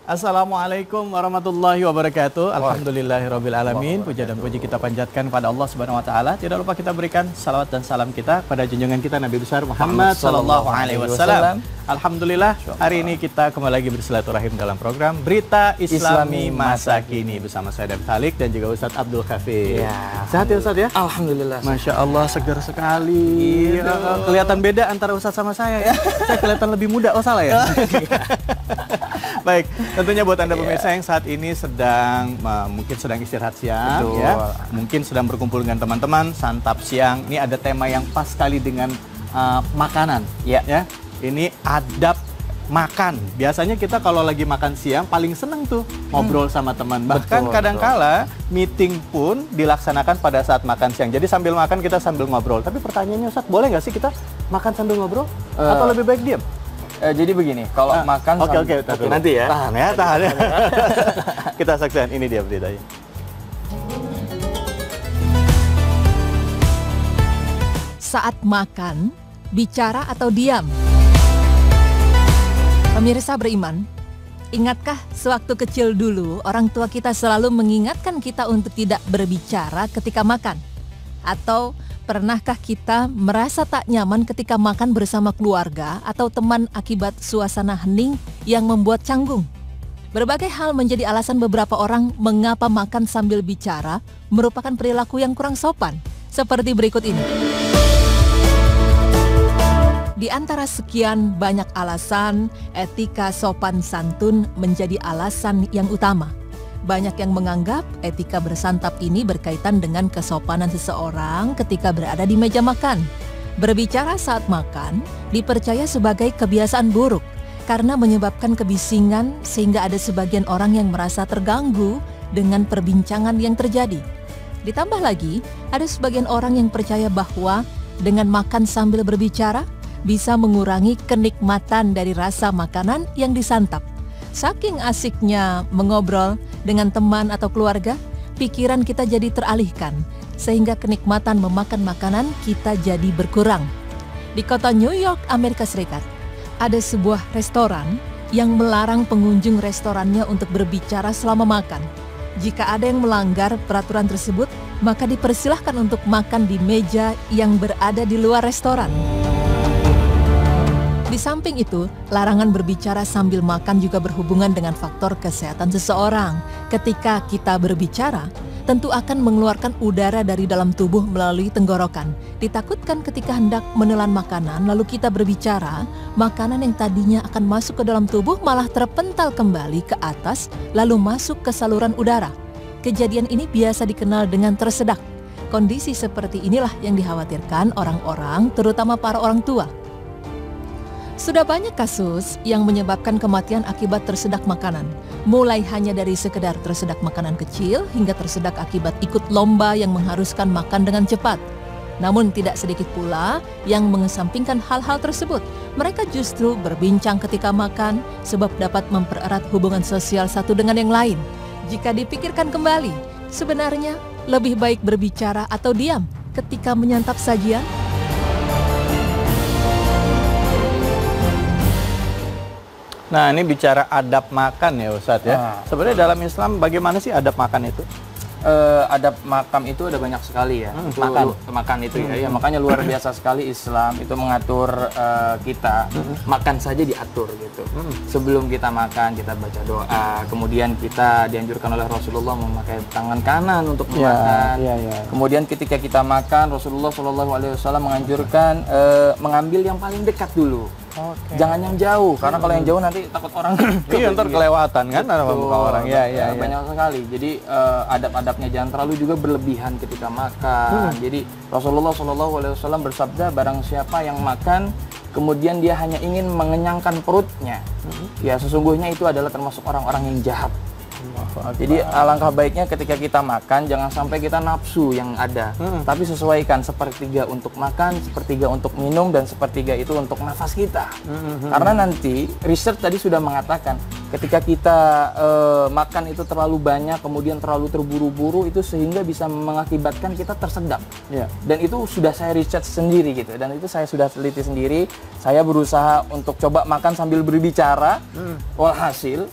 Assalamualaikum warahmatullahi wabarakatuh. Alhamdulillahirabbil alamin. Puja dan puji kita panjatkan pada Allah Subhanahu wa taala. Tidak lupa kita berikan salawat dan salam kita pada junjungan kita Nabi besar Muhammad sallallahu alaihi wasallam. Alhamdulillah, hari ini kita kembali lagi bersilaturahim dalam program Berita Islami Masa Kini bersama saya David Halik dan juga Ustadz Abdul Khafi. Ya. Sehat ya Ustadz ya? Alhamdulillah. Masya Allah, segar sekali. Kelihatan beda antara Ustadz sama saya ya. Saya kelihatan lebih muda. Oh salah ya? Baik, tentunya buat Anda pemirsa yang saat ini sedang mungkin sedang istirahat siang. Betul. Ya, mungkin sedang berkumpul dengan teman-teman, santap siang. Ini ada tema yang pas sekali dengan makanan. Ya, ini adab makan. Biasanya kita kalau lagi makan siang paling seneng tuh ngobrol sama teman. Bahkan kadangkala meeting pun dilaksanakan pada saat makan siang. Jadi sambil makan kita sambil ngobrol. Tapi pertanyaannya Ustadz, boleh nggak sih kita makan sambil ngobrol? Atau lebih baik diam? Jadi begini, kalau makan Oke, nanti ya. Tahan ya. Kita saksikan, ini dia beritanya. Saat makan, bicara atau diam? Pemirsa beriman, ingatkah sewaktu kecil dulu orang tua kita selalu mengingatkan kita untuk tidak berbicara ketika makan? Atau pernahkah kita merasa tak nyaman ketika makan bersama keluarga atau teman akibat suasana hening yang membuat canggung? Berbagai hal menjadi alasan beberapa orang mengapa makan sambil bicara merupakan perilaku yang kurang sopan, seperti berikut ini. Di antara sekian banyak alasan, etika sopan santun menjadi alasan yang utama. Banyak yang menganggap etika bersantap ini berkaitan dengan kesopanan seseorang ketika berada di meja makan. Berbicara saat makan dipercaya sebagai kebiasaan buruk karena menyebabkan kebisingan sehingga ada sebagian orang yang merasa terganggu dengan perbincangan yang terjadi. Ditambah lagi, ada sebagian orang yang percaya bahwa dengan makan sambil berbicara bisa mengurangi kenikmatan dari rasa makanan yang disantap. Saking asiknya mengobrol dengan teman atau keluarga, pikiran kita jadi teralihkan, sehingga kenikmatan memakan makanan kita jadi berkurang. Di kota New York, Amerika Serikat, ada sebuah restoran yang melarang pengunjung restorannya untuk berbicara selama makan. Jika ada yang melanggar peraturan tersebut, maka dipersilahkan untuk makan di meja yang berada di luar restoran. Di samping itu, larangan berbicara sambil makan juga berhubungan dengan faktor kesehatan seseorang. Ketika kita berbicara, tentu akan mengeluarkan udara dari dalam tubuh melalui tenggorokan. Ditakutkan ketika hendak menelan makanan, lalu kita berbicara, makanan yang tadinya akan masuk ke dalam tubuh malah terpental kembali ke atas, lalu masuk ke saluran udara. Kejadian ini biasa dikenal dengan tersedak. Kondisi seperti inilah yang dikhawatirkan orang-orang, terutama para orang tua. Sudah banyak kasus yang menyebabkan kematian akibat tersedak makanan. Mulai hanya dari sekedar tersedak makanan kecil hingga tersedak akibat ikut lomba yang mengharuskan makan dengan cepat. Namun tidak sedikit pula yang mengesampingkan hal-hal tersebut. Mereka justru berbincang ketika makan sebab dapat mempererat hubungan sosial satu dengan yang lain. Jika dipikirkan kembali, sebenarnya lebih baik berbicara atau diam ketika menyantap sajian? Nah, ini bicara adab makan ya Ustadz ya. Sebenarnya dalam Islam bagaimana sih adab makan itu? Adab makan itu ada banyak sekali ya. Makan itu ya. Makanya luar biasa sekali Islam itu mengatur kita makan saja diatur gitu. Sebelum kita makan kita baca doa. Kemudian kita dianjurkan oleh Rasulullah memakai tangan kanan untuk makan. Kemudian ketika kita makan Rasulullah SAW menganjurkan mengambil yang paling dekat dulu. Jangan yang jauh, karena kalau yang jauh nanti takut orang ntar kelewatan kan muka orang. Banyak sekali. Jadi adab-adabnya jangan terlalu juga berlebihan ketika makan. Jadi Rasulullah SAW bersabda, barang siapa yang makan kemudian dia hanya ingin mengenyangkan perutnya, ya sesungguhnya itu adalah termasuk orang-orang yang jahat. Jadi alangkah baiknya ketika kita makan jangan sampai kita nafsu yang ada, tapi sesuaikan sepertiga untuk makan, sepertiga untuk minum, dan sepertiga itu untuk nafas kita. Karena nanti research tadi sudah mengatakan ketika kita makan itu terlalu banyak kemudian terlalu terburu-buru itu sehingga bisa mengakibatkan kita tersedak. Dan itu sudah saya research sendiri gitu, dan itu saya sudah teliti sendiri. Saya berusaha untuk coba makan sambil berbicara, walhasil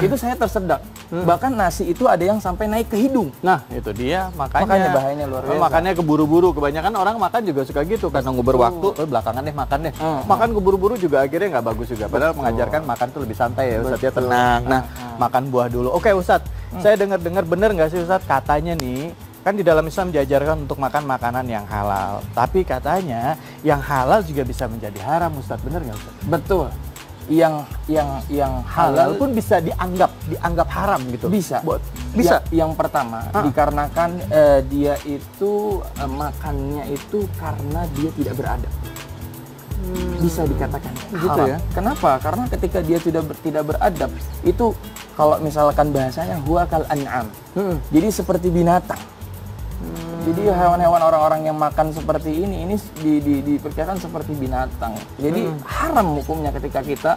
itu saya tersedak. Bahkan nasi itu ada yang sampai naik ke hidung. Nah, itu dia Makanya bahayanya luar biasa. Makannya keburu-buru. Kebanyakan orang makan juga suka gitu kan, nunggu berwaktu, belakangan deh makan deh. Makan keburu-buru juga akhirnya nggak bagus juga. Padahal mengajarkan makan tuh lebih santai ya Ustadz ya, tenang. Nah, makan buah dulu. Oke Ustadz, saya dengar-dengar bener nggak sih Ustadz, katanya nih kan di dalam Islam diajarkan untuk makan makanan yang halal. Tapi katanya yang halal juga bisa menjadi haram Ustadz, bener nggak Ustadz? Betul. Yang halal pun bisa dianggap haram gitu. Bisa. Bisa. Yang pertama dikarenakan dia itu makannya itu karena dia tidak beradab. Bisa dikatakan gitu haram. ya. Kenapa? Karena ketika dia tidak beradab itu kalau misalkan bahasanya huwa kal an'am. Jadi seperti binatang. Jadi hewan-hewan orang-orang yang makan seperti ini diperkirakan seperti binatang. Jadi haram hukumnya ketika kita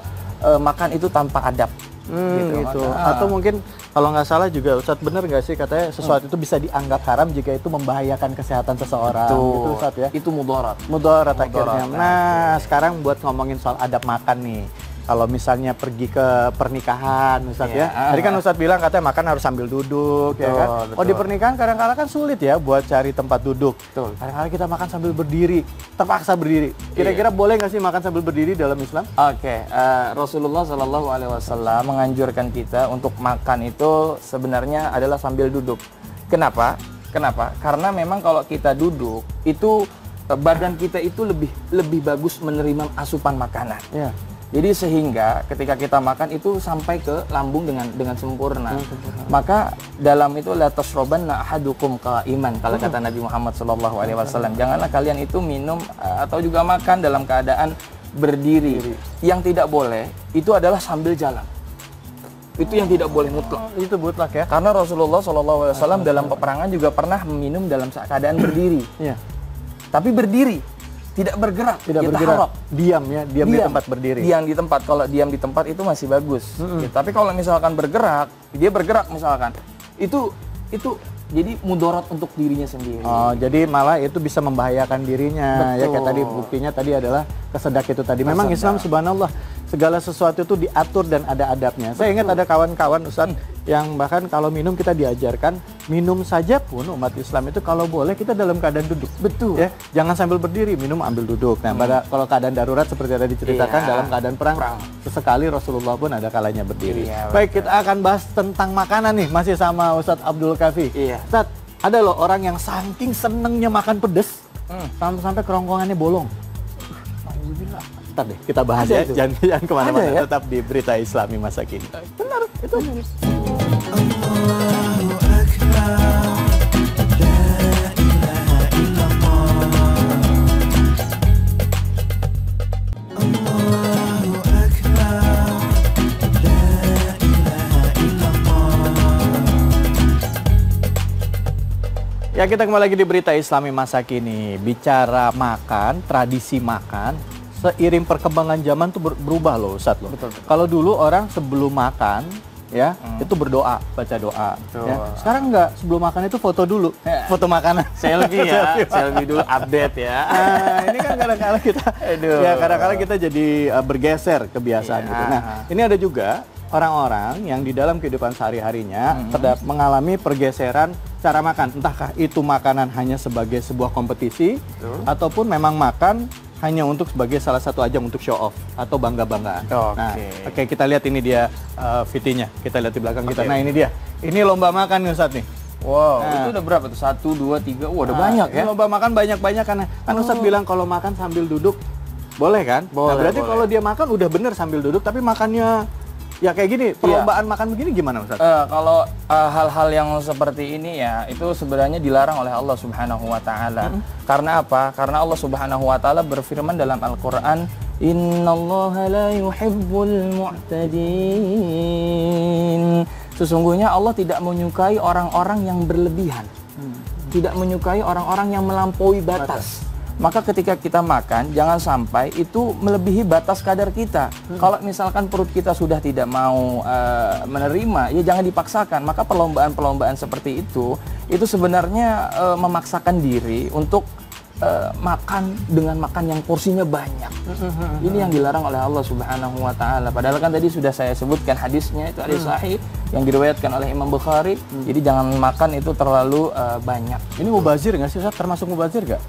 makan itu tanpa adab. Gitu. Atau mungkin kalau nggak salah juga Ustadz, bener nggak sih katanya sesuatu itu bisa dianggap haram jika itu membahayakan kesehatan seseorang. Gitu Ustadz ya. Itu mudarat Akhirnya. Nah, sekarang buat ngomongin soal adab makan nih. Kalau misalnya pergi ke pernikahan Ustadz ya. Tadi kan Ustadz bilang katanya makan harus sambil duduk ya kan. Oh, di pernikahan kadang-kadang kan sulit ya buat cari tempat duduk. Kadang-kadang kita makan sambil berdiri, terpaksa berdiri. Kira-kira boleh nggak sih makan sambil berdiri dalam Islam? Oke, Rasulullah SAW menganjurkan kita untuk makan itu sebenarnya adalah sambil duduk. Kenapa? Karena memang kalau kita duduk itu badan kita itu lebih bagus menerima asupan makanan. Ya. Jadi sehingga ketika kita makan itu sampai ke lambung dengan sempurna. Maka dalam itu la tasrobanna ahadukum qa'iman, kalau kata Nabi Muhammad SAW. Janganlah kalian itu minum atau juga makan dalam keadaan berdiri. Yang tidak boleh itu adalah sambil jalan. Itu yang tidak boleh mutlak. Itu mutlak ya. Karena Rasulullah SAW dalam peperangan juga pernah minum dalam keadaan berdiri. Iya. Tapi berdiri. Tidak bergerak, diam di tempat berdiri. Diam di tempat. Kalau diam di tempat itu masih bagus. Ya, tapi kalau misalkan bergerak, dia bergerak misalkan, itu jadi mudarat untuk dirinya sendiri. Oh, jadi malah itu bisa membahayakan dirinya. Betul. Ya kayak tadi buktinya tadi adalah kesedak itu tadi. Memang Islam subhanallah segala sesuatu itu diatur dan ada adabnya. Saya ingat ada kawan-kawan Ustaz yang bahkan kalau minum kita diajarkan minum saja pun umat Islam itu kalau boleh kita dalam keadaan duduk. Betul. Ya, jangan sambil berdiri, minum ambil duduk. Nah, pada kalau keadaan darurat seperti yang tadi diceritakan dalam keadaan perang, sesekali Rasulullah pun ada kalanya berdiri. Baik, kita akan bahas tentang makanan nih masih sama Ustadz Abdul Kafi. Ustadz, ada loh orang yang saking senengnya makan pedes sampai kerongkongannya bolong. Ntar deh kita bahas ya, jangan kemana-mana, tetap di Berita Islami Masa Kini. Benar, itu benar. Allahu Akbar, la ilaha illallah. Allahu Akbar, la ilaha illallah. Ya, kita kembali lagi di Berita Islami Masa Kini. Bicara makan, tradisi makan, seiring perkembangan zaman tuh berubah loh Ustadz loh. Kalau dulu orang sebelum makan ya itu berdoa, baca doa. Ya. Sekarang enggak, sebelum makan itu foto dulu, foto makanan, selfie ya, selfie dulu, update ya. Nah, ini kan kadang-kadang kita, kadang-kadang kita jadi bergeser kebiasaan gitu. Nah, ini ada juga orang-orang yang di dalam kehidupan sehari-harinya mengalami pergeseran cara makan. Entahkah itu makanan hanya sebagai sebuah kompetisi ataupun memang makan hanya untuk sebagai salah satu ajang untuk show off atau bangga-banggaan. Oke, kita lihat ini dia VT-nya. Kita lihat di belakang kita. Nah, ini dia. Ini lomba makan nih Ustadz nih. Wow, itu udah berapa tuh? 1, 2, 3. Wah, udah banyak ya. Lomba makan banyak-banyak karena kan Ustadz bilang kalau makan sambil duduk boleh kan? Boleh, nah, berarti kalau dia makan udah bener sambil duduk, tapi makannya ya kayak gini, perlombaan makan begini gimana Ustaz? Kalau hal-hal yang seperti ini ya, itu sebenarnya dilarang oleh Allah Subhanahu wa Ta'ala. Karena apa? Karena Allah Subhanahu wa Ta'ala berfirman dalam Al-Quran, Innallaha la yuhibbul mu'tadin. Sesungguhnya Allah tidak menyukai orang-orang yang berlebihan, tidak menyukai orang-orang yang melampaui batas. Maka ketika kita makan, jangan sampai itu melebihi batas kadar kita. Kalau misalkan perut kita sudah tidak mau menerima, ya jangan dipaksakan. Maka perlombaan-perlombaan seperti itu sebenarnya memaksakan diri untuk makan dengan makan yang porsinya banyak. Ini yang dilarang oleh Allah Subhanahu wa taala. Padahal kan tadi sudah saya sebutkan hadisnya itu hadis sahih yang diriwayatkan oleh Imam Bukhari. Jadi jangan makan itu terlalu banyak. Ini mubazir nggak sih Ustaz? Termasuk mubazir nggak?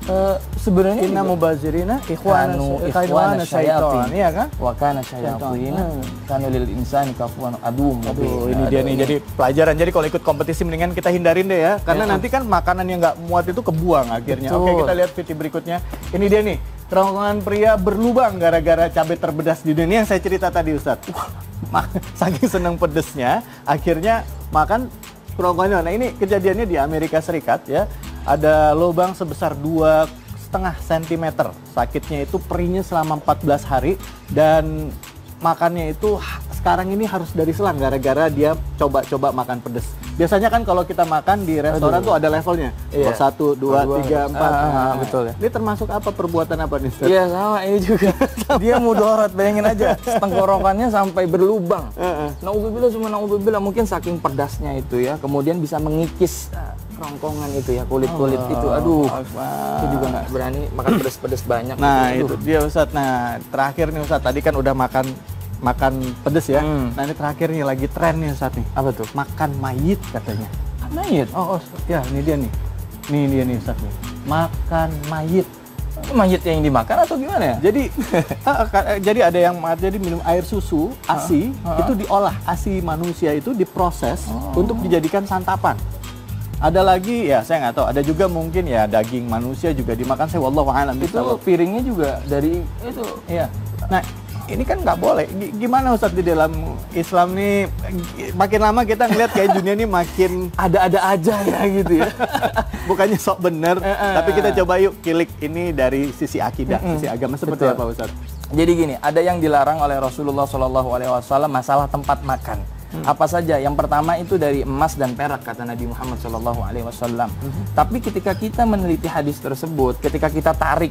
Sebenarnya Inna mubazirina ikhwana syaitan, iya kan? Wa kana syayatin kana lil insani kafuwan adum. Aduh, ini dia nih jadi pelajaran. Jadi kalau ikut kompetisi mendingan kita hindarin deh ya. Karena nanti kan makanan yang nggak muat itu kebuang akhirnya. Betul. Oke, kita lihat video berikutnya. Ini dia nih. Kerongkongan pria berlubang gara-gara cabai terpedas di dunia yang saya cerita tadi Ustadz. Saking seneng pedesnya, akhirnya makan kerongkongan. Nah ini kejadiannya di Amerika Serikat ya. Ada lubang sebesar 2,5 cm. Sakitnya itu perihnya selama 14 hari dan makannya itu sekarang ini harus dari selang gara-gara dia coba-coba makan pedes. Biasanya kan kalau kita makan di restoran tuh ada levelnya. Iya. 1, 2, 3, 4. Betul ya. Ini termasuk apa perbuatan apa nih? Iya sama ini juga. Dia mudarat, bayangin aja. Tenggorokannya sampai berlubang. Naudzubillah mungkin saking pedasnya itu ya. Kemudian bisa mengikis kerongkongan itu ya, kulit-kulit itu. Aduh. Itu juga nggak berani makan pedes-pedes banyak. Nah gitu. itu dia Ustadz. Nah terakhir nih Ustadz, tadi kan udah makan pedes ya. Nah ini terakhir nih lagi tren nih Ustadz nih. Apa tuh? Makan mayit katanya. Mayit? Oh ya ini dia nih. Ini dia nih Ustadz nih. Makan mayit. Mayit yang dimakan atau gimana ya? Jadi jadi ada yang jadi minum air susu, ASI, itu diolah. ASI manusia itu diproses untuk dijadikan santapan. Ada lagi ya saya nggak tahu, ada juga mungkin ya daging manusia juga dimakan, saya wallahu a'lam. Itu piringnya juga dari itu. Iya. Nah, ini kan nggak boleh. Gimana Ustadz di dalam Islam nih, makin lama kita ngeliat kayak dunia ini makin ada-ada aja ya gitu ya. Bukannya sok bener, tapi kita coba yuk kilik ini dari sisi akidah, sisi agama seperti apa Ustadz? Jadi gini, ada yang dilarang oleh Rasulullah SAW masalah tempat makan. Apa saja? Yang pertama itu dari emas dan perak kata Nabi Muhammad SAW. Tapi ketika kita meneliti hadis tersebut, ketika kita tarik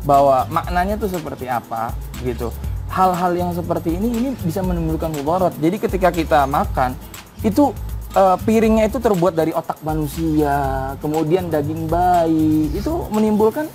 bahwa maknanya itu seperti apa gitu, hal-hal yang seperti ini bisa menimbulkan mudarat. Jadi ketika kita makan itu piringnya itu terbuat dari otak manusia, kemudian daging bayi, itu menimbulkan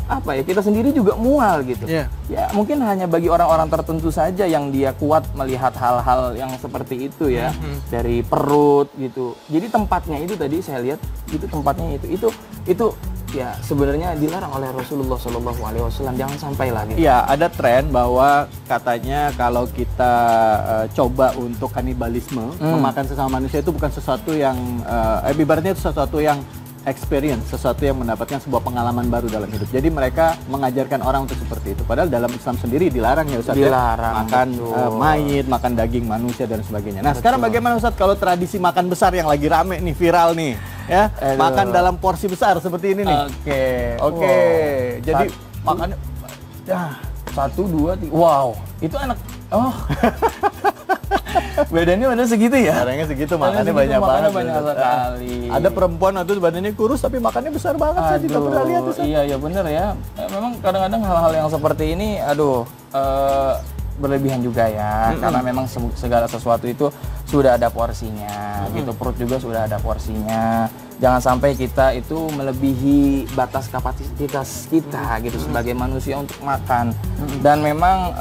apa ya, kita sendiri juga mual gitu. Ya mungkin hanya bagi orang-orang tertentu saja yang dia kuat melihat hal-hal yang seperti itu ya, dari perut gitu. Jadi tempatnya itu tadi saya lihat itu tempatnya itu ya sebenarnya dilarang oleh Rasulullah SAW, jangan sampai lagi. Iya, ada tren bahwa katanya kalau kita coba untuk kanibalisme, memakan sesama manusia itu bukan sesuatu yang ibaratnya itu sesuatu yang experience, sesuatu yang mendapatkan sebuah pengalaman baru dalam hidup. Jadi mereka mengajarkan orang untuk seperti itu. Padahal dalam Islam sendiri dilarang ya Ustaz. Dilarang. Makan mayit, makan daging manusia dan sebagainya. Nah sekarang bagaimana Ustaz kalau tradisi makan besar yang lagi rame nih, viral nih, ya makan dalam porsi besar seperti ini nih. Oke. Jadi makannya 1, 2, 3. Wow, itu anak. Oh. Badannya benar segitu ya? Badannya segitu, makannya banyak banget. Banyak sekali. Ada perempuan atau badannya kurus tapi makannya besar banget. Saya tidak pernah lihat itu. Iya benar ya. Memang kadang-kadang hal-hal yang seperti ini, berlebihan juga ya. Karena memang segala sesuatu itu sudah ada porsinya, gitu. Perut juga sudah ada porsinya. Jangan sampai kita itu melebihi batas kapasitas kita gitu sebagai manusia untuk makan. Dan memang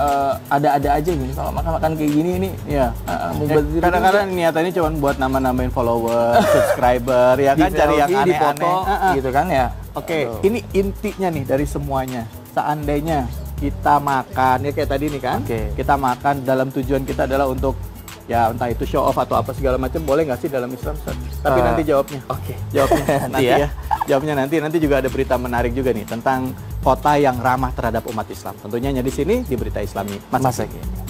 ada-ada aja gini kalau makan-makan kayak gini ini ya. Kadang-kadang niatannya cuma buat nambah-nambahin follower, subscriber ya kan, cari yang aneh-aneh gitu kan ya. Oke, ini intinya nih dari semuanya. Seandainya kita makan ya kayak tadi nih kan, kita makan dalam tujuan kita adalah untuk ya entah itu show off atau apa segala macam, boleh nggak sih dalam Islam? Tapi nanti jawabnya. Jawabnya nanti ya. Jawabnya nanti juga ada berita menarik juga nih tentang kota yang ramah terhadap umat Islam. Tentunya di sini di Berita Islami Masa Kini.